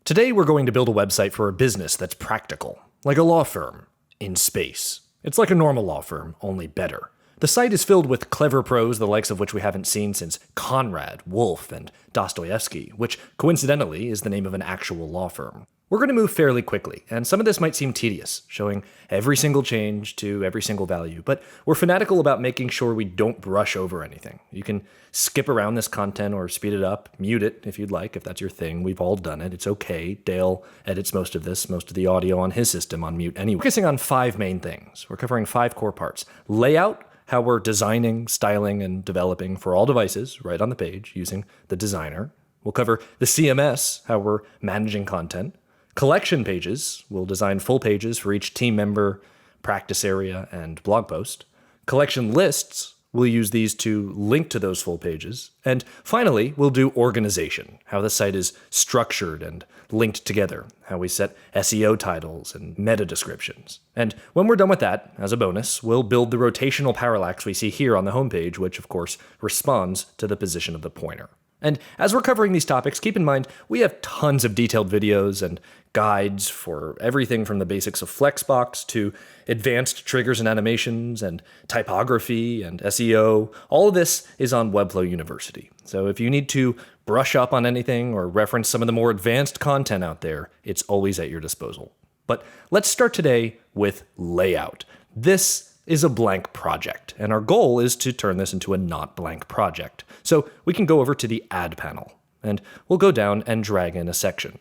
Today we're going to build a website for a business that's practical, like a law firm, in space. It's like a normal law firm, only better. The site is filled with clever prose, the likes of which we haven't seen since Conrad, Wolf, and Dostoevsky, which coincidentally is the name of an actual law firm. We're going to move fairly quickly, and some of this might seem tedious, showing every single change to every single value, but we're fanatical about making sure we don't brush over anything. You can skip around this content or speed it up, mute it if you'd like, if that's your thing. We've all done it. It's okay. Dale edits most of the audio on his system on mute anyway. Focusing on 5 main things. We're covering 5 core parts. Layout, how we're designing, styling, and developing for all devices right on the page using the designer. We'll cover the CMS, how we're managing content. Collection pages, we'll design full pages for each team member, practice area, and blog post. Collection lists, we'll use these to link to those full pages. And finally, we'll do organization, how the site is structured and linked together, how we set SEO titles and meta descriptions. And when we're done with that, as a bonus, we'll build the rotational parallax we see here on the homepage, which of course responds to the position of the pointer. And as we're covering these topics, keep in mind, we have tons of detailed videos and guides for everything from the basics of Flexbox to advanced triggers and animations and typography and SEO. All of this is on Webflow University. So if you need to brush up on anything or reference some of the more advanced content out there, it's always at your disposal. But let's start today with layout. This is a blank project, and our goal is to turn this into a not blank project. So we can go over to the Add panel, and we'll go down and drag in a section.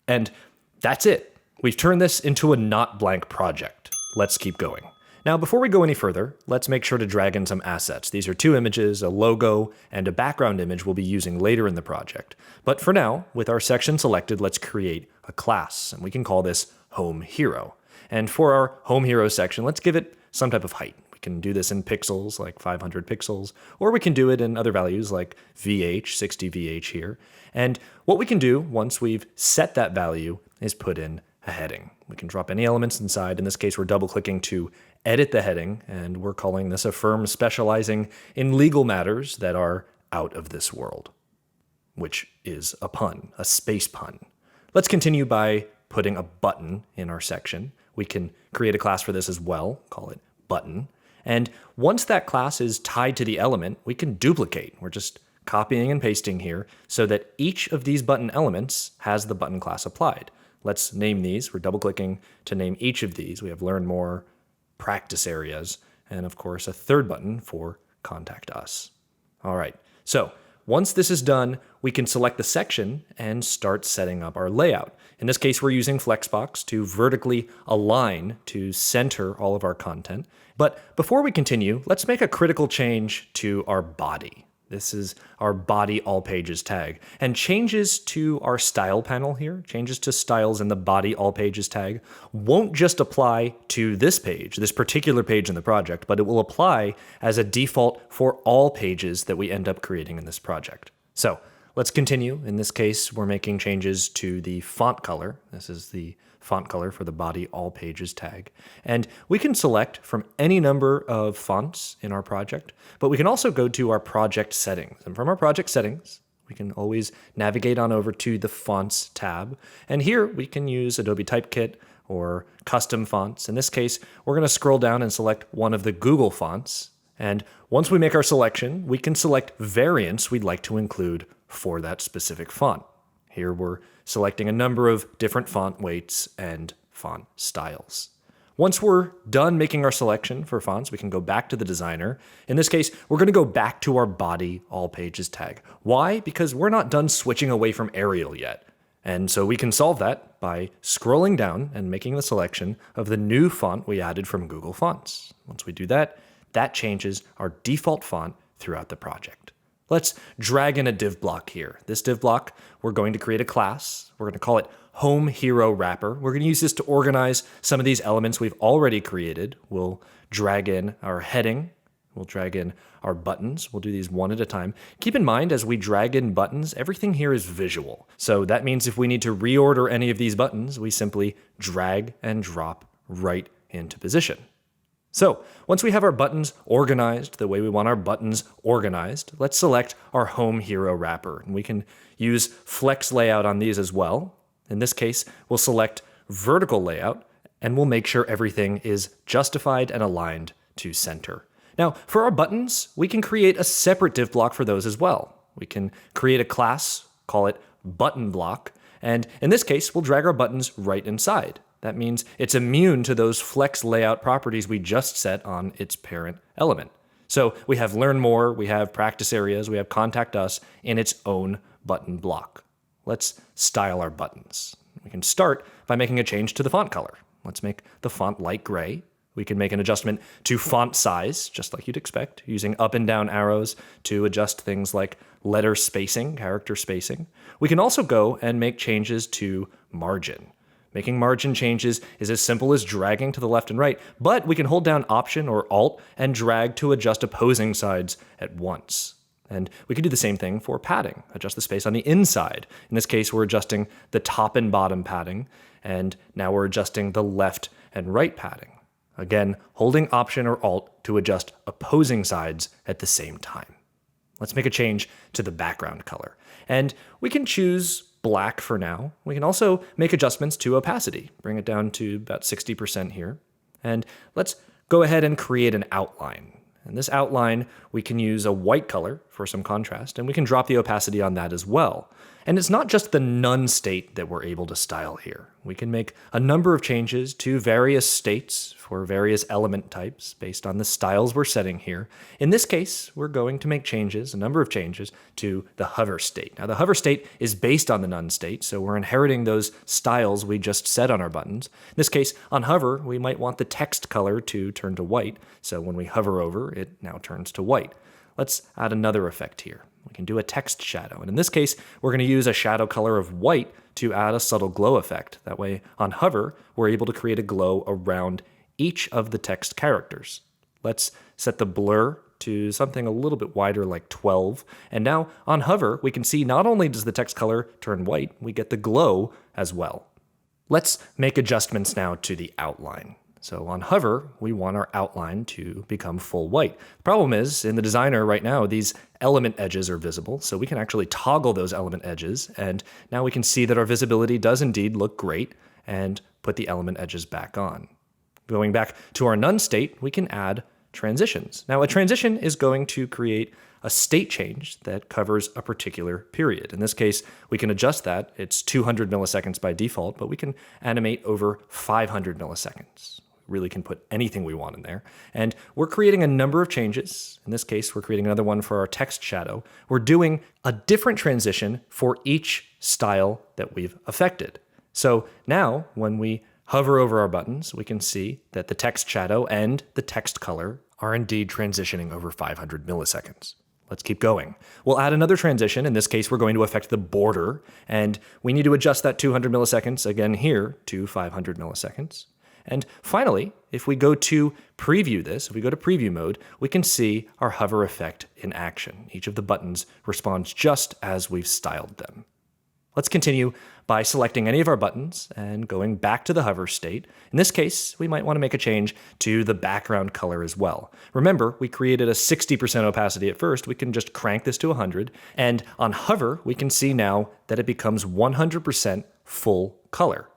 And that's it. We've turned this into a not blank project. Let's keep going. Now, before we go any further, let's make sure to drag in some assets. These are 2 images, a logo, and a background image we'll be using later in the project. But for now, with our section selected, let's create a class, and we can call this Home Hero. And for our Home Hero section, let's give it some type of height. We can do this in pixels, like 500 pixels, or we can do it in other values like VH, 60 VH here. And what we can do once we've set that value is put in a heading. We can drop any elements inside. In this case, we're double-clicking to edit the heading, and we're calling this a firm specializing in legal matters that are out of this world, which is a pun, a space pun. Let's continue by putting a button in our section. We can create a class for this as well, call it button. And once that class is tied to the element, we can duplicate. We're just copying and pasting here so that each of these button elements has the button class applied. Let's name these. We're double-clicking to name each of these. We have Learn More, Practice Areas, and of course a third button for Contact Us. All right, so once this is done, we can select the section and start setting up our layout. In this case, we're using Flexbox to vertically align to center all of our content. But before we continue, let's make a critical change to our body. This is our body all pages tag. And changes to our style panel here, changes to styles in the body all pages tag, won't just apply to this page, this particular page in the project, but it will apply as a default for all pages that we end up creating in this project. So let's continue. In this case, we're making changes to the font color. This is the font color for the body all pages tag. And we can select from any number of fonts in our project, but we can also go to our project settings. And from our project settings, we can always navigate on over to the Fonts tab. And here we can use Adobe Typekit or custom fonts. In this case, we're going to scroll down and select one of the Google fonts. And once we make our selection, we can select variants we'd like to include for that specific font. Here we're selecting a number of different font weights and font styles. Once we're done making our selection for fonts, we can go back to the designer. In this case, we're going to go back to our body all pages tag. Why? Because we're not done switching away from Arial yet. And so we can solve that by scrolling down and making the selection of the new font we added from Google Fonts. Once we do that, that changes our default font throughout the project. Let's drag in a div block here. This div block, we're going to create a class. We're going to call it Home Hero Wrapper. We're going to use this to organize some of these elements we've already created. We'll drag in our heading. We'll drag in our buttons. We'll do these one at a time. Keep in mind, as we drag in buttons, everything here is visual. So that means if we need to reorder any of these buttons, we simply drag and drop right into position. So once we have our buttons organized the way we want our buttons organized, let's select our Home Hero wrapper. And we can use flex layout on these as well. In this case, we'll select vertical layout, and we'll make sure everything is justified and aligned to center. Now, for our buttons, we can create a separate div block for those as well. We can create a class, call it button block, and in this case, we'll drag our buttons right inside. That means it's immune to those flex layout properties we just set on its parent element. So we have learn more, we have practice areas, we have contact us in its own button block. Let's style our buttons. We can start by making a change to the font color. Let's make the font light gray. We can make an adjustment to font size, just like you'd expect, using up and down arrows to adjust things like letter spacing, character spacing. We can also go and make changes to margin. Making margin changes is as simple as dragging to the left and right, but we can hold down Option or Alt and drag to adjust opposing sides at once. And we can do the same thing for padding, adjust the space on the inside. In this case, we're adjusting the top and bottom padding, and now we're adjusting the left and right padding. Again, holding Option or Alt to adjust opposing sides at the same time. Let's make a change to the background color. And we can choose black for now. We can also make adjustments to opacity, bring it down to about 60% here. And let's go ahead and create an outline. And this outline, we can use a white color for some contrast, and we can drop the opacity on that as well. And it's not just the none state that we're able to style here. We can make a number of changes to various states for various element types based on the styles we're setting here. In this case, we're going to make changes, a number of changes, to the hover state. Now, the hover state is based on the none state, so we're inheriting those styles we just set on our buttons. In this case, on hover, we might want the text color to turn to white, so when we hover over, it now turns to white. Let's add another effect here. We can do a text shadow, and in this case, we're going to use a shadow color of white to add a subtle glow effect. That way, on hover, we're able to create a glow around each of the text characters. Let's set the blur to something a little bit wider, like 12, and now on hover, we can see not only does the text color turn white, we get the glow as well. Let's make adjustments now to the outline. So on hover, we want our outline to become full white. The problem is, in the designer right now, these element edges are visible, so we can actually toggle those element edges, and now we can see that our visibility does indeed look great, and put the element edges back on. Going back to our none state, we can add transitions. Now, a transition is going to create a state change that covers a particular period. In this case, we can adjust that. It's 200 milliseconds by default, but we can animate over 500 milliseconds. Really can put anything we want in there. And we're creating a number of changes. In this case, we're creating another one for our text shadow. We're doing a different transition for each style that we've affected. So now, when we hover over our buttons, we can see that the text shadow and the text color are indeed transitioning over 500 milliseconds. Let's keep going. We'll add another transition. In this case, we're going to affect the border, and we need to adjust that 200 milliseconds again here to 500 milliseconds. And finally, if we go to preview this, if we go to preview mode, we can see our hover effect in action. Each of the buttons responds just as we've styled them. Let's continue by selecting any of our buttons and going back to the hover state. In this case, we might want to make a change to the background color as well. Remember, we created a 60% opacity at first. We can just crank this to 100. And on hover, we can see now that it becomes 100% full color.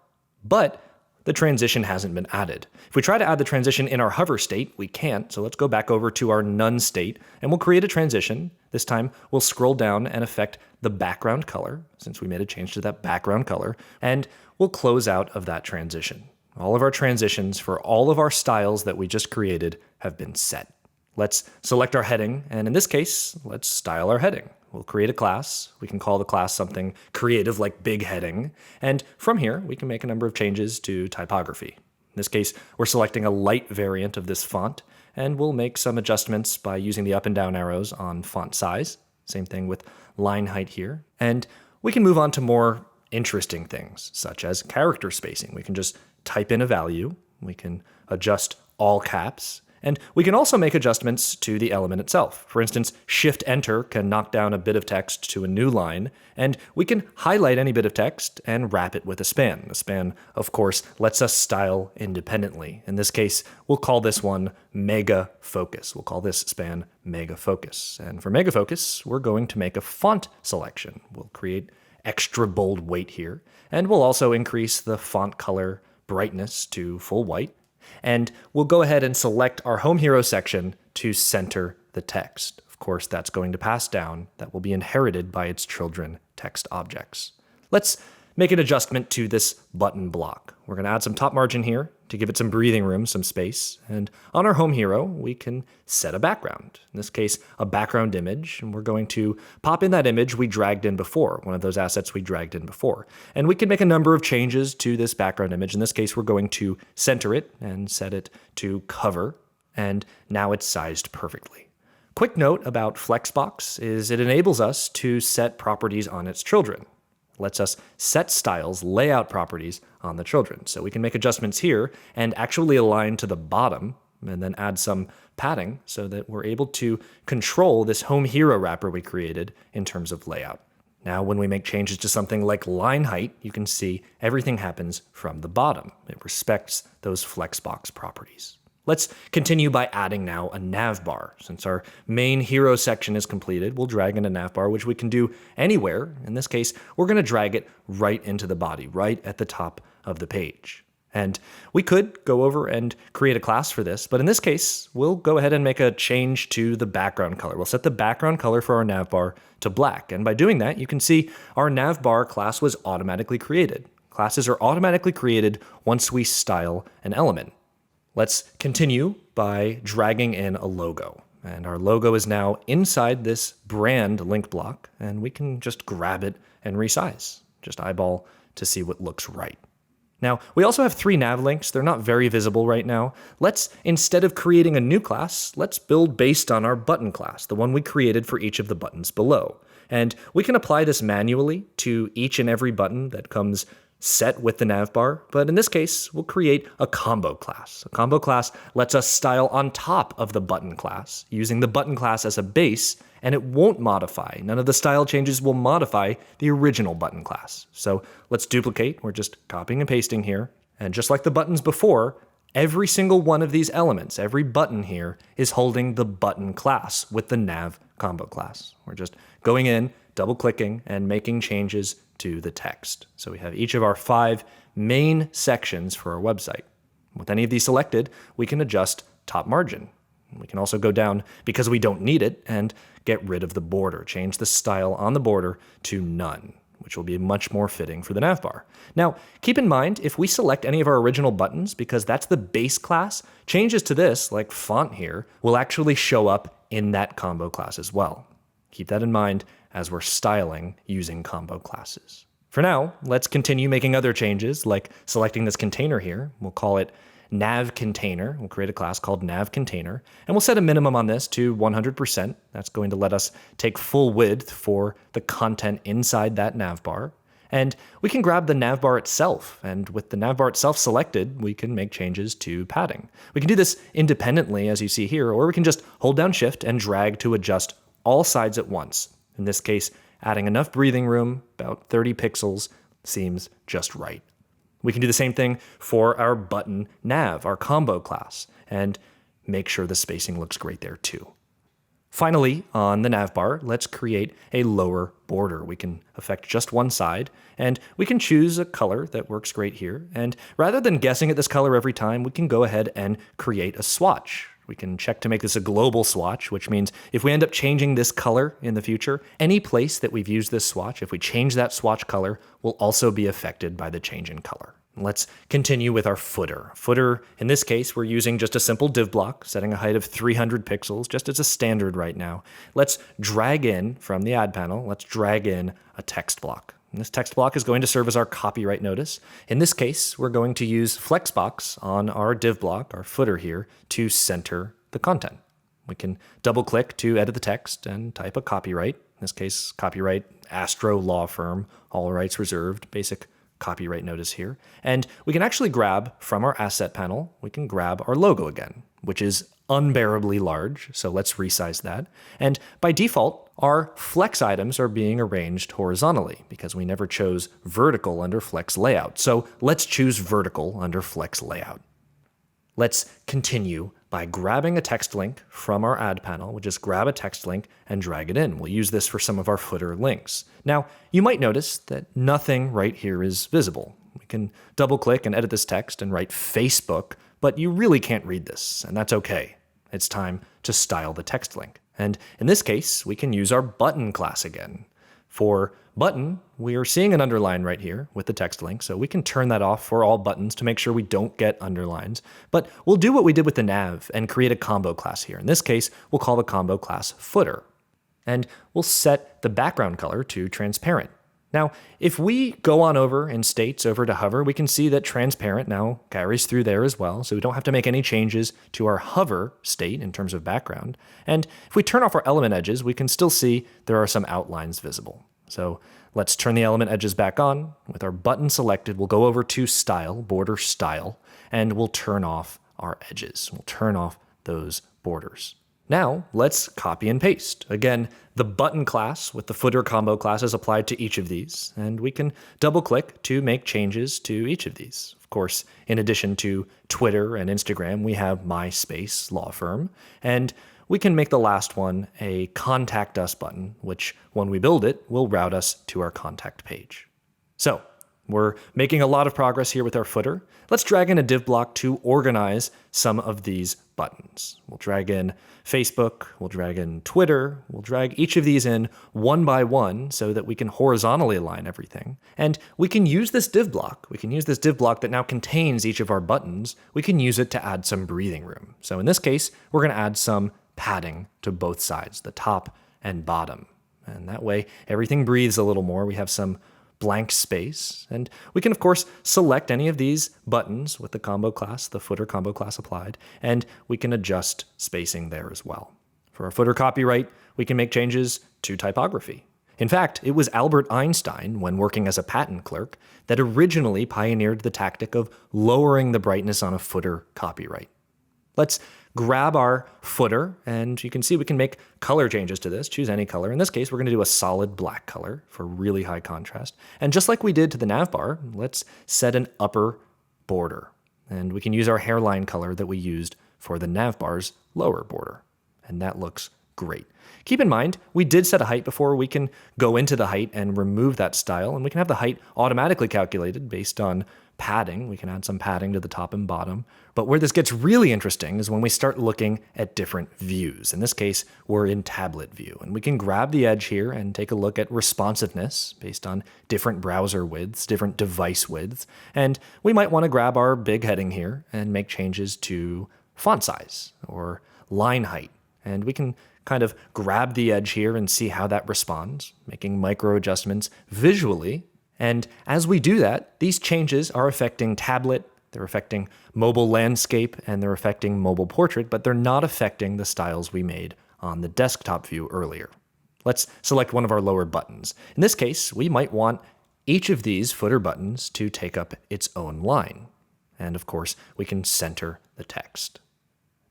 But the transition hasn't been added. If we try to add the transition in our hover state, we can't, so let's go back over to our none state, and we'll create a transition. This time, we'll scroll down and affect the background color, since we made a change to that background color, and we'll close out of that transition. All of our transitions for all of our styles that we just created have been set. Let's select our heading, and in this case, let's style our heading. We'll create a class. We can call the class something creative like big heading. And from here, we can make a number of changes to typography. In this case, we're selecting a light variant of this font, and we'll make some adjustments by using the up and down arrows on font size. Same thing with line height here. And we can move on to more interesting things, such as character spacing. We can just type in a value. We can adjust all caps. And we can also make adjustments to the element itself. For instance, Shift-Enter can knock down a bit of text to a new line, and we can highlight any bit of text and wrap it with a span. The span, of course, lets us style independently. In this case, we'll call this one Mega Focus. We'll call this span Mega Focus. And for Mega Focus, we're going to make a font selection. We'll create extra bold weight here. And we'll also increase the font color brightness to full white. And we'll go ahead and select our Home Hero section to center the text. Of course, that's going to pass down. That will be inherited by its children text objects. Let's make an adjustment to this button block. We're going to add some top margin here to give it some breathing room, some space. And on our Home Hero, we can set a background. In this case, a background image. And we're going to pop in that image we dragged in before, one of those assets we dragged in before. And we can make a number of changes to this background image. In this case, we're going to center it and set it to cover. And now it's sized perfectly. Quick note about Flexbox is it enables us to set properties on its children. Lets us set styles, layout properties on the children. So we can make adjustments here and actually align to the bottom and then add some padding so that we're able to control this Home Hero wrapper we created in terms of layout. Now, when we make changes to something like line height, you can see everything happens from the bottom. It respects those Flexbox properties. Let's continue by adding now a navbar. Since our main hero section is completed, we'll drag in a navbar, which we can do anywhere. In this case, we're going to drag it right into the body, right at the top of the page. And we could go over and create a class for this, but in this case, we'll go ahead and make a change to the background color. We'll set the background color for our navbar to black. And by doing that, you can see our navbar class was automatically created. Classes are automatically created once we style an element. Let's continue by dragging in a logo. And our logo is now inside this brand link block, and we can just grab it and resize. Just eyeball to see what looks right. Now, we also have 3 nav links. They're not very visible right now. Let's, instead of creating a new class, let's build based on our button class, the one we created for each of the buttons below. And we can apply this manually to each and every button that comes set with the navbar, but in this case, we'll create a combo class. A combo class lets us style on top of the button class, using the button class as a base, and it won't modify. None of the style changes will modify the original button class. So let's duplicate. We're just copying and pasting here. And just like the buttons before, every single one of these elements, every button here, is holding the button class with the nav combo class. We're just going in, double-clicking, and making changes to the text. So we have each of our 5 main sections for our website. With any of these selected, we can adjust top margin. We can also go down, because we don't need it, and get rid of the border. Change the style on the border to none, which will be much more fitting for the navbar. Now, keep in mind, if we select any of our original buttons, because that's the base class, changes to this, like font here, will actually show up in that combo class as well. Keep that in mind as we're styling using combo classes. For now, let's continue making other changes, like selecting this container here. We'll call it nav container. We'll create a class called nav container, and we'll set a minimum on this to 100%. That's going to let us take full width for the content inside that navbar. And we can grab the navbar itself, and with the navbar itself selected, we can make changes to padding. We can do this independently, as you see here, or we can just hold down Shift and drag to adjust all sides at once. In this case, adding enough breathing room, about 30 pixels, seems just right. We can do the same thing for our button nav, our combo class, and make sure the spacing looks great there too. Finally, on the navbar, let's create a lower border. We can affect just one side, and we can choose a color that works great here. And rather than guessing at this color every time, we can go ahead and create a swatch. We can check to make this a global swatch, which means if we end up changing this color in the future, any place that we've used this swatch, if we change that swatch color, will also be affected by the change in color. Let's continue with our footer. Footer, in this case, we're using just a simple div block, setting a height of 300 pixels, just as a standard right now. Let's drag in from the add panel, let's drag in a text block. And this text block is going to serve as our copyright notice. In this case, we're going to use Flexbox on our div block, our footer here, to center the content. We can double click to edit the text and type a copyright. In this case, copyright Astro Law Firm, all rights reserved, basic copyright notice here. And we can actually grab from our asset panel, we can grab our logo again, which is unbearably large. So let's resize that. And by default, our flex items are being arranged horizontally because we never chose vertical under flex layout. So let's choose vertical under flex layout. Let's continue by grabbing a text link from our add panel. We'll just grab a text link and drag it in. We'll use this for some of our footer links. Now, you might notice that nothing right here is visible. We can double click and edit this text and write Facebook, but you really can't read this, and that's okay. It's time to style the text link. And in this case, we can use our button class again. For button, we are seeing an underline right here with the text link, so we can turn that off for all buttons to make sure we don't get underlines. But we'll do what we did with the nav and create a combo class here. In this case, we'll call the combo class footer. And we'll set the background color to transparent. Now, if we go on over in states over to hover, we can see that transparent now carries through there as well, so we don't have to make any changes to our hover state in terms of background. And if we turn off our element edges, we can still see there are some outlines visible. So let's turn the element edges back on. With our button selected, we'll go over to Style, Border Style, and we'll turn off our edges. We'll turn off those borders. Now, let's copy and paste. Again, the button class with the footer combo class is applied to each of these, and we can double-click to make changes to each of these. Of course, in addition to Twitter and Instagram, we have MySpace Law Firm, and we can make the last one a Contact Us button, which, when we build it, will route us to our contact page. So, we're making a lot of progress here with our footer. Let's drag in a div block to organize some of these buttons. We'll drag in Facebook, we'll drag in Twitter, we'll drag each of these in one by one so that we can horizontally align everything. And we can use this div block. We can use this div block that now contains each of our buttons. We can use it to add some breathing room. So in this case, we're going to add some padding to both sides, the top and bottom. And that way, everything breathes a little more. We have some blank space, and we can of course select any of these buttons with the combo class, the footer combo class applied, and we can adjust spacing there as well. For our footer copyright, we can make changes to typography. In fact, it was Albert Einstein, when working as a patent clerk, that originally pioneered the tactic of lowering the brightness on a footer copyright. Let's grab our footer, and you can see we can make color changes to this. Choose any color. In this case, we're going to do a solid black color for really high contrast. And just like we did to the navbar, let's set an upper border. And we can use our hairline color that we used for the navbar's lower border. And that looks great. Keep in mind, we did set a height before. We can go into the height and remove that style, and we can have the height automatically calculated based on padding. We can add some padding to the top and bottom. But where this gets really interesting is when we start looking at different views. In this case, we're in tablet view, and we can grab the edge here and take a look at responsiveness based on different browser widths, different device widths. And we might want to grab our big heading here and make changes to font size or line height. And we can kind of grab the edge here and see how that responds, making micro adjustments visually. And as we do that, these changes are affecting tablet, they're affecting mobile landscape, and they're affecting mobile portrait, but they're not affecting the styles we made on the desktop view earlier. Let's select one of our lower buttons. In this case, we might want each of these footer buttons to take up its own line. And of course, we can center the text.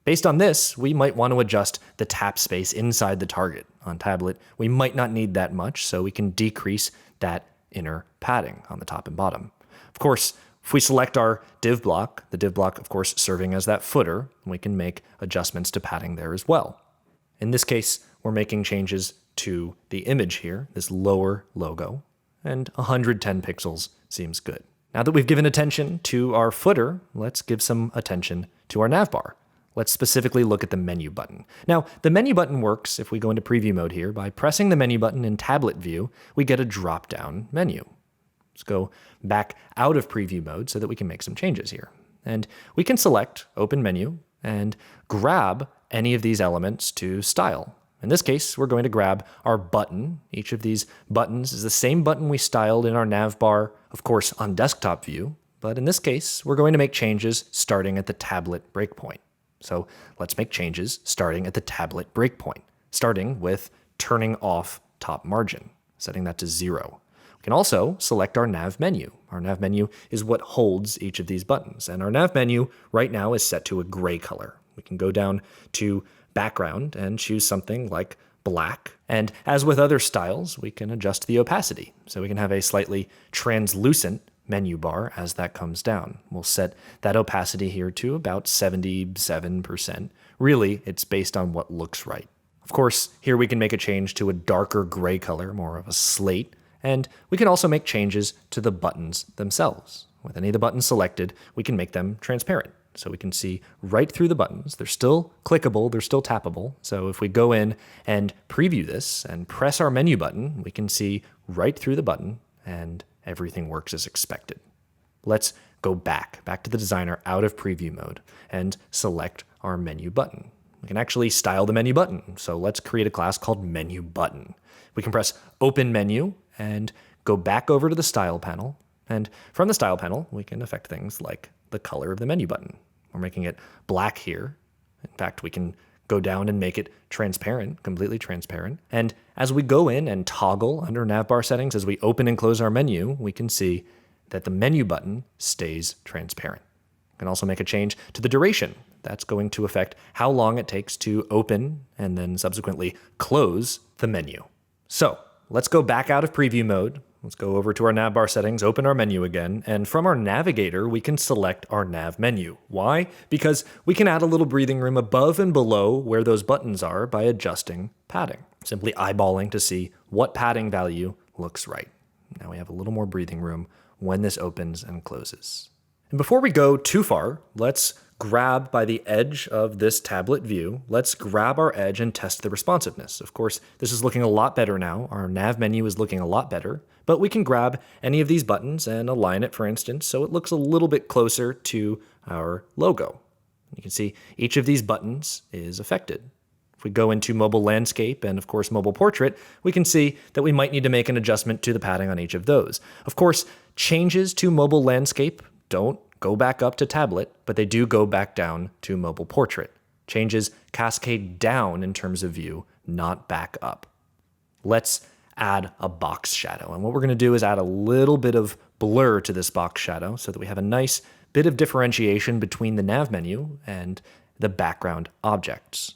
Based on this, we might want to adjust the tap space inside the target. On tablet, we might not need that much, so we can decrease that inner padding on the top and bottom. Of course, if we select our div block, the div block, of course, serving as that footer, we can make adjustments to padding there as well. In this case, we're making changes to the image here, this lower logo, and 110 pixels seems good. Now that we've given attention to our footer, let's give some attention to our navbar. Let's specifically look at the menu button. Now, the menu button works if we go into preview mode here. By pressing the menu button in tablet view, we get a drop-down menu. Let's go back out of preview mode so that we can make some changes here. And we can select Open Menu and grab any of these elements to style. In this case, we're going to grab our button. Each of these buttons is the same button we styled in our navbar, of course, on desktop view. But in this case, we're going to make changes starting at the tablet breakpoint. So let's make changes starting at the tablet breakpoint, starting with turning off top margin, setting that to 0. We can also select our nav menu. Our nav menu is what holds each of these buttons, and our nav menu right now is set to a gray color. We can go down to background and choose something like black, and as with other styles, we can adjust the opacity. So we can have a slightly translucent menu bar as that comes down. We'll set that opacity here to about 77%. Really, it's based on what looks right. Of course, here we can make a change to a darker gray color, more of a slate, and we can also make changes to the buttons themselves. With any of the buttons selected, we can make them transparent. So we can see right through the buttons. They're still clickable, they're still tappable. So if we go in and preview this and press our menu button, we can see right through the button and everything works as expected. Let's go back to the designer out of preview mode and select our menu button. We can actually style the menu button. So let's create a class called menu button. We can press open menu and go back over to the style panel. And from the style panel, we can affect things like the color of the menu button. We're making it black here. In fact, we can go down and make it transparent, completely transparent. And as we go in and toggle under navbar settings, as we open and close our menu, we can see that the menu button stays transparent. We can also make a change to the duration. That's going to affect how long it takes to open and then subsequently close the menu. So let's go back out of preview mode. Let's go over to our navbar settings, open our menu again, and from our navigator, we can select our nav menu. Why? Because we can add a little breathing room above and below where those buttons are by adjusting padding. Simply eyeballing to see what padding value looks right. Now we have a little more breathing room when this opens and closes. And before we go too far, let's grab by the edge of this tablet view. Let's grab our edge and test the responsiveness. Of course, this is looking a lot better now. Our nav menu is looking a lot better, but we can grab any of these buttons and align it, for instance, so it looks a little bit closer to our logo. You can see each of these buttons is affected. If we go into mobile landscape and of course mobile portrait, we can see that we might need to make an adjustment to the padding on each of those. Of course, changes to mobile landscape don't go back up to tablet, but they do go back down to mobile portrait. Changes cascade down in terms of view, not back up. Let's add a box shadow. And what we're going to do is add a little bit of blur to this box shadow so that we have a nice bit of differentiation between the nav menu and the background objects.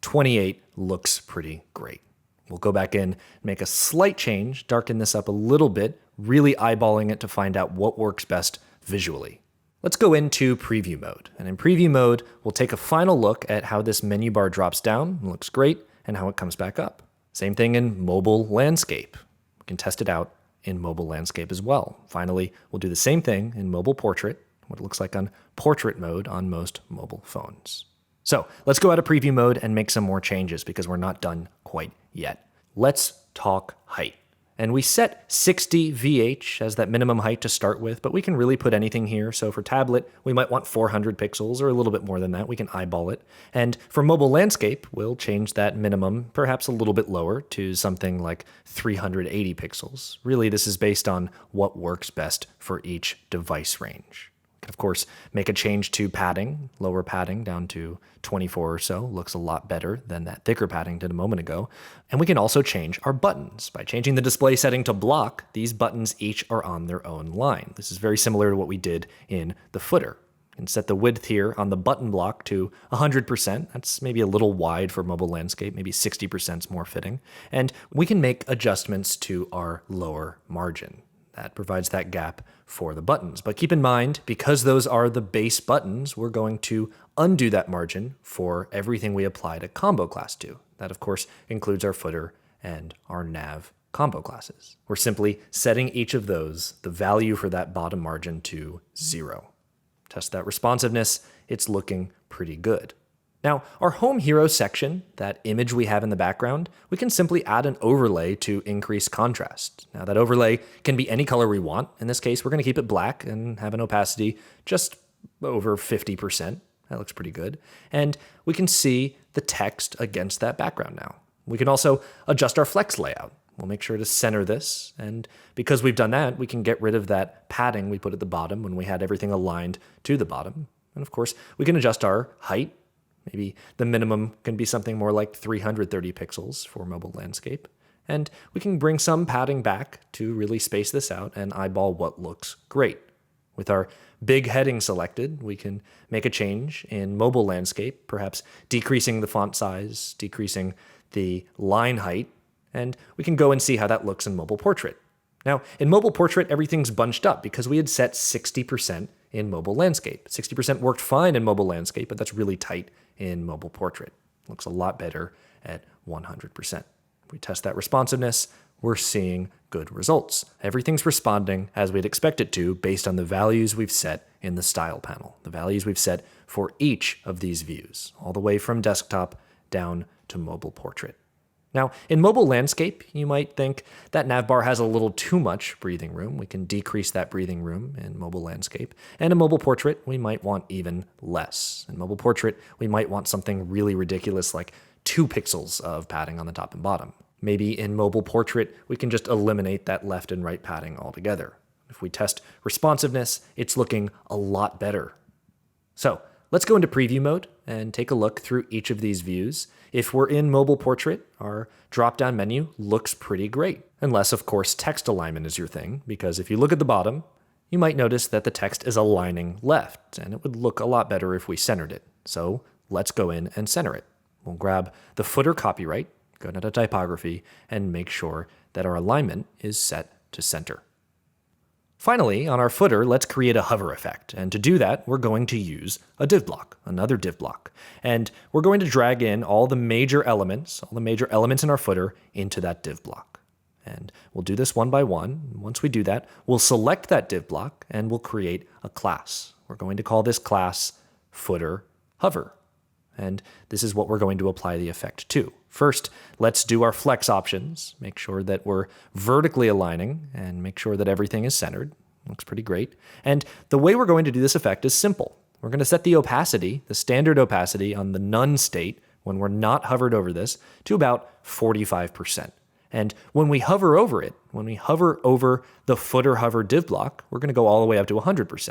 28 looks pretty great. We'll go back in, make a slight change, darken this up a little bit, really eyeballing it to find out what works best visually. Let's go into preview mode. And in preview mode, we'll take a final look at how this menu bar drops down, looks great, and how it comes back up. Same thing in mobile landscape. We can test it out in mobile landscape as well. Finally, we'll do the same thing in mobile portrait, what it looks like on portrait mode on most mobile phones. So let's go out of preview mode and make some more changes because we're not done quite yet. Let's talk height. And we set 60 VH as that minimum height to start with, but we can really put anything here. So for tablet, we might want 400 pixels or a little bit more than that. We can eyeball it. And for mobile landscape, we'll change that minimum perhaps a little bit lower to something like 380 pixels. Really, this is based on what works best for each device range. We can, of course, make a change to padding, lower padding down to 24 or so. Looks a lot better than that thicker padding did a moment ago. And we can also change our buttons. By changing the display setting to block, these buttons each are on their own line. This is very similar to what we did in the footer. You can set the width here on the button block to 100%. That's maybe a little wide for mobile landscape, maybe 60% is more fitting. And we can make adjustments to our lower margin. That provides that gap for the buttons. But keep in mind, because those are the base buttons, we're going to undo that margin for everything we applied a combo class to. That, of course, includes our footer and our nav combo classes. We're simply setting each of those, the value for that bottom margin, to 0. Test that responsiveness. It's looking pretty good. Now, our home hero section, that image we have in the background, we can simply add an overlay to increase contrast. Now, that overlay can be any color we want. In this case, we're going to keep it black and have an opacity just over 50%. That looks pretty good. And we can see the text against that background now. We can also adjust our flex layout. We'll make sure to center this. And because we've done that, we can get rid of that padding we put at the bottom when we had everything aligned to the bottom. And of course, we can adjust our height. Maybe the minimum can be something more like 330 pixels for mobile landscape. And we can bring some padding back to really space this out and eyeball what looks great. With our big heading selected, we can make a change in mobile landscape, perhaps decreasing the font size, decreasing the line height, and we can go and see how that looks in mobile portrait. Now, in mobile portrait, everything's bunched up because we had set 60% in mobile landscape. 60% worked fine in mobile landscape, but that's really tight in mobile portrait. Looks a lot better at 100%. If we test that responsiveness, we're seeing good results. Everything's responding as we'd expect it to based on the values we've set in the style panel, the values we've set for each of these views, all the way from desktop down to mobile portrait. Now, in mobile landscape, you might think that navbar has a little too much breathing room. We can decrease that breathing room in mobile landscape. And in mobile portrait, we might want even less. In mobile portrait, we might want something really ridiculous like 2 pixels of padding on the top and bottom. Maybe in mobile portrait, we can just eliminate that left and right padding altogether. If we test responsiveness, it's looking a lot better. So let's go into preview mode and take a look through each of these views. If we're in mobile portrait, our drop-down menu looks pretty great. Unless, of course, text alignment is your thing, because if you look at the bottom, you might notice that the text is aligning left, and it would look a lot better if we centered it. So let's go in and center it. We'll grab the footer copyright, go down to typography, and make sure that our alignment is set to center. Finally, on our footer, let's create a hover effect. And to do that, we're going to use a div block, another div block. And we're going to drag in all the major elements in our footer into that div block. And we'll do this one by one. Once we do that, we'll select that div block and we'll create a class. We're going to call this class footer hover. And this is what we're going to apply the effect to. First, let's do our flex options. Make sure that we're vertically aligning and make sure that everything is centered. Looks pretty great. And the way we're going to do this effect is simple. We're going to set the opacity, the standard opacity on the none state when we're not hovered over this, to about 45%. And when we hover over it, when we hover over the footer hover div block, we're going to go all the way up to 100%.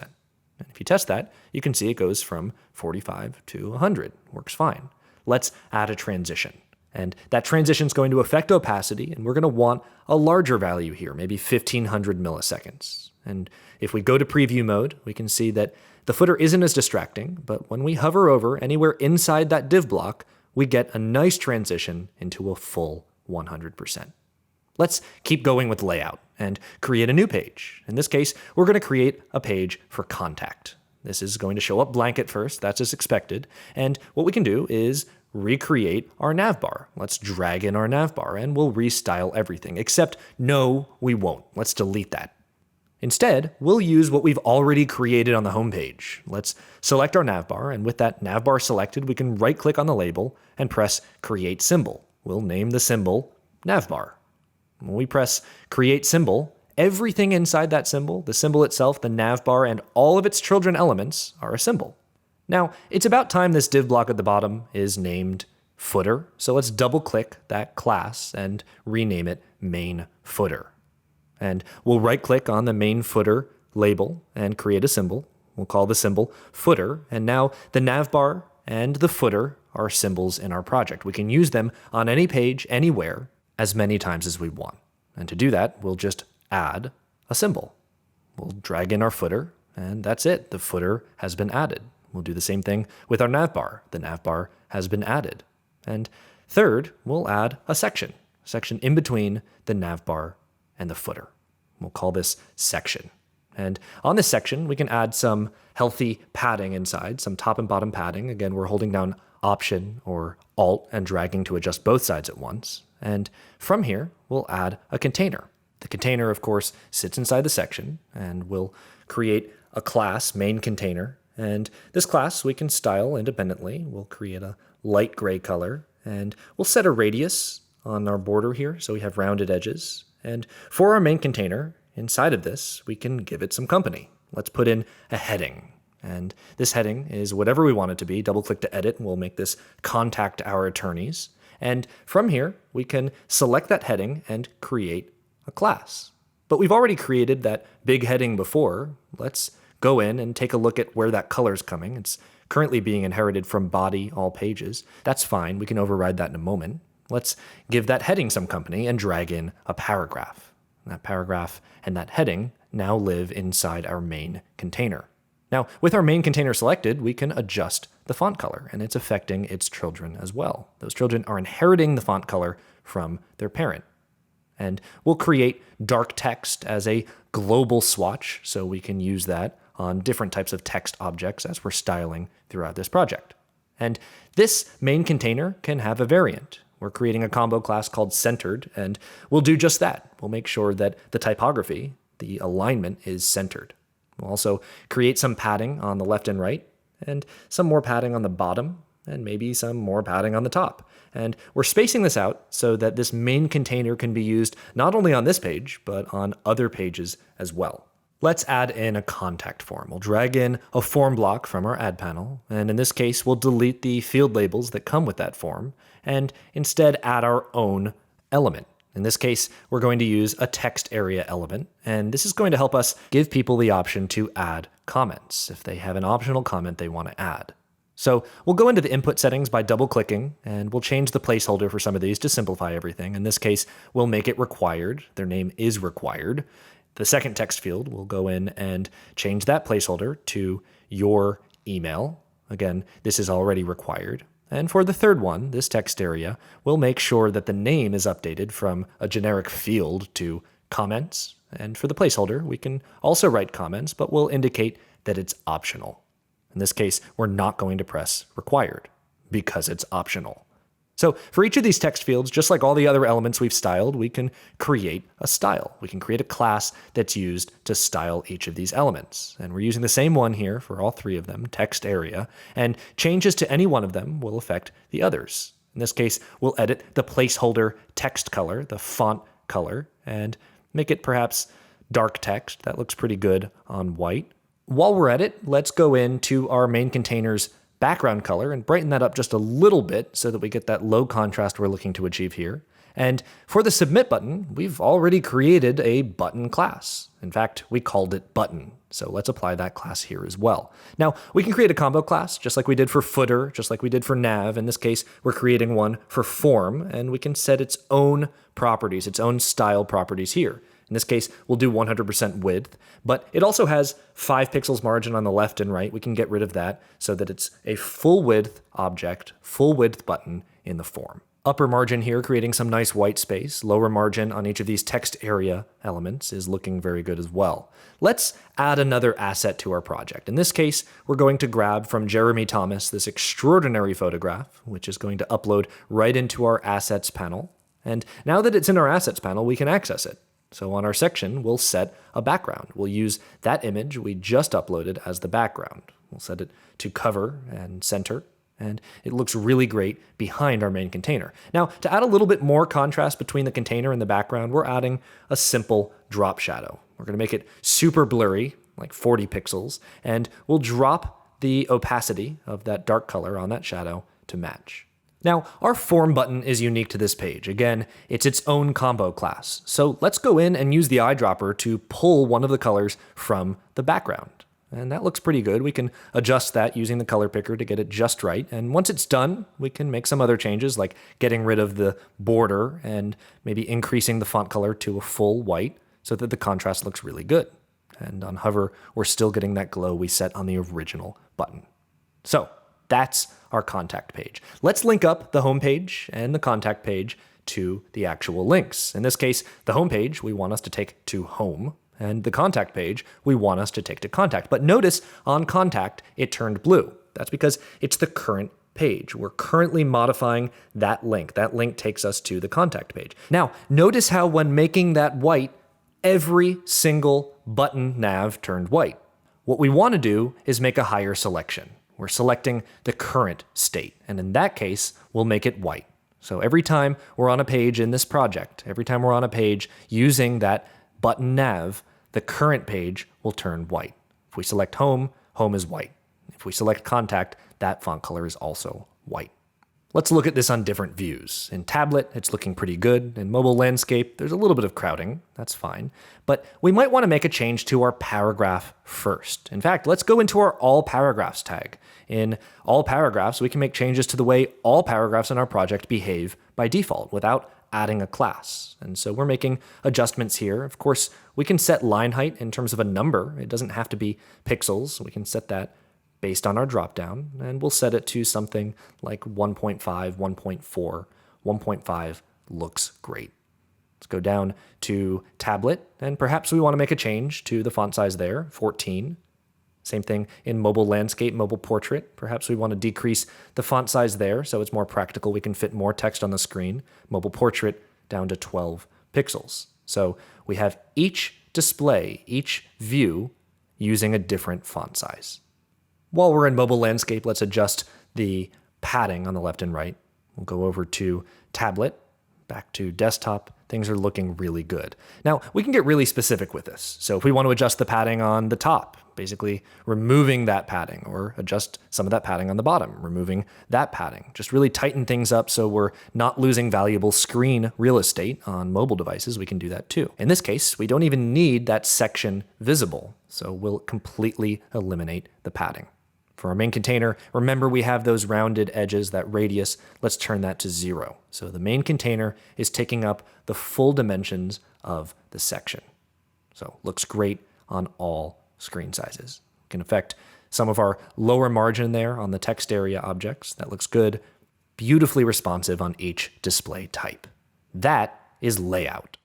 And if you test that, you can see it goes from 45 to 100. Works fine. Let's add a transition. And that transition is going to affect opacity, and we're going to want a larger value here, maybe 1500 milliseconds. And if we go to preview mode, we can see that the footer isn't as distracting, but when we hover over anywhere inside that div block, we get a nice transition into a full 100%. Let's keep going with layout and create a new page. In this case, we're going to create a page for contact. This is going to show up blank at first, that's as expected. And what we can do is recreate our navbar. Let's drag in our navbar and we'll restyle everything, except no, we won't. Let's delete that. Instead, we'll use what we've already created on the home page. Let's select our navbar, and with that navbar selected, we can right-click on the label and press Create Symbol. We'll name the symbol navbar. When we press Create Symbol, everything inside that symbol, the symbol itself, the navbar, and all of its children elements are a symbol. Now, it's about time this div block at the bottom is named footer, so let's double-click that class and rename it main footer. And we'll right-click on the main footer label and create a symbol. We'll call the symbol footer, and now the navbar and the footer are symbols in our project. We can use them on any page, anywhere, as many times as we want. And to do that, we'll just add a symbol. We'll drag in our footer, and that's it. The footer has been added. We'll do the same thing with our navbar. The navbar has been added. And third, we'll add a section in between the navbar and the footer. We'll call this section. And on this section, we can add some healthy padding inside, some top and bottom padding. Again, we're holding down Option or Alt and dragging to adjust both sides at once. And from here, we'll add a container. The container, of course, sits inside the section, and we'll create a class, main container. And this class we can style independently. We'll create a light gray color, and we'll set a radius on our border here so we have rounded edges. And for our main container, inside of this, we can give it some company. Let's put in a heading. And this heading is whatever we want it to be. Double-click to edit, and we'll make this Contact Our Attorneys. And from here, we can select that heading and create a class. But we've already created that big heading before. Let's go in and take a look at where that color's coming. It's currently being inherited from body, all pages. That's fine. We can override that in a moment. Let's give that heading some company and drag in a paragraph. That paragraph and that heading now live inside our main container. Now, with our main container selected, we can adjust the font color, and it's affecting its children as well. Those children are inheriting the font color from their parent. And we'll create dark text as a global swatch, so we can use that on different types of text objects as we're styling throughout this project. And this main container can have a variant. We're creating a combo class called centered, and we'll do just that. We'll make sure that the typography, the alignment, is centered. We'll also create some padding on the left and right, and some more padding on the bottom, and maybe some more padding on the top. And we're spacing this out so that this main container can be used not only on this page, but on other pages as well. Let's add in a contact form. We'll drag in a form block from our add panel, and in this case, we'll delete the field labels that come with that form, and instead add our own element. In this case, we're going to use a text area element, and this is going to help us give people the option to add comments if they have an optional comment they want to add. So we'll go into the input settings by double-clicking, and we'll change the placeholder for some of these to simplify everything. In this case, we'll make it required. Their name is required. The second text field, we'll go in and change that placeholder to your email. Again, this is already required. And for the third one, this text area, we'll make sure that the name is updated from a generic field to comments. And for the placeholder, we can also write comments, but we'll indicate that it's optional. In this case, we're not going to press required because it's optional. So for each of these text fields, just like all the other elements we've styled, we can create a style. We can create a class that's used to style each of these elements. And we're using the same one here for all three of them, text area, and changes to any one of them will affect the others. In this case, we'll edit the placeholder text color, the font color, and make it perhaps dark text. That looks pretty good on white. While we're at it, let's go into our main container's background color and brighten that up just a little bit so that we get that low contrast we're looking to achieve here. And for the submit button, we've already created a button class. In fact, we called it button. So let's apply that class here as well. Now, we can create a combo class just like we did for footer, just like we did for nav. In this case, we're creating one for form, and we can set its own properties, its own style properties here. In this case, we'll do 100% width, but it also has 5 pixels margin on the left and right. We can get rid of that so that it's a full width object, full width button in the form. Upper margin here, creating some nice white space. Lower margin on each of these text area elements is looking very good as well. Let's add another asset to our project. In this case, we're going to grab from Jeremy Thomas this extraordinary photograph, which is going to upload right into our assets panel. And now that it's in our assets panel, we can access it. So on our section, we'll set a background. We'll use that image we just uploaded as the background. We'll set it to cover and center, and it looks really great behind our main container. Now, to add a little bit more contrast between the container and the background, we're adding a simple drop shadow. We're going to make it super blurry, like 40 pixels, and we'll drop the opacity of that dark color on that shadow to match. Now, our form button is unique to this page. Again, it's its own combo class. So let's go in and use the eyedropper to pull one of the colors from the background. And that looks pretty good. We can adjust that using the color picker to get it just right. And once it's done, we can make some other changes like getting rid of the border and maybe increasing the font color to a full white so that the contrast looks really good. And on hover, we're still getting that glow we set on the original button. So that's our contact page. Let's link up the home page and the contact page to the actual links. In this case, the home page we want us to take to home, and the contact page we want us to take to contact. But notice on contact, it turned blue. That's because it's the current page. We're currently modifying that link. That link takes us to the contact page. Now, notice how when making that white, every single button nav turned white. What we want to do is make a higher selection. We're selecting the current state, and in that case, we'll make it white. So every time we're on a page in this project, every time we're on a page using that button nav, the current page will turn white. If we select home, home is white. If we select contact, that font color is also white. Let's look at this on different views. In tablet, it's looking pretty good. In mobile landscape, there's a little bit of crowding. That's fine. But we might want to make a change to our paragraph first. In fact, let's go into our all paragraphs tag. In all paragraphs, we can make changes to the way all paragraphs in our project behave by default without adding a class. And so we're making adjustments here. Of course, we can set line height in terms of a number. It doesn't have to be pixels. We can set that based on our dropdown, and we'll set it to something like 1.5, 1.4. 1.5 looks great. Let's go down to tablet, and perhaps we want to make a change to the font size there, 14. Same thing in mobile landscape, mobile portrait. Perhaps we want to decrease the font size there so it's more practical. We can fit more text on the screen. Mobile portrait down to 12 pixels. So we have each display, each view using a different font size. While we're in mobile landscape, let's adjust the padding on the left and right. We'll go over to tablet, back to desktop. Things are looking really good. Now, we can get really specific with this. So if we want to adjust the padding on the top, basically removing that padding, or adjust some of that padding on the bottom, removing that padding, just really tighten things up so we're not losing valuable screen real estate on mobile devices, we can do that too. In this case, we don't even need that section visible, so we'll completely eliminate the padding. For our main container, remember we have those rounded edges, that radius. Let's turn that to 0. So the main container is taking up the full dimensions of the section. So looks great on all screen sizes. We can affect some of our lower margin there on the text area objects. That looks good. Beautifully responsive on each display type. That is layout.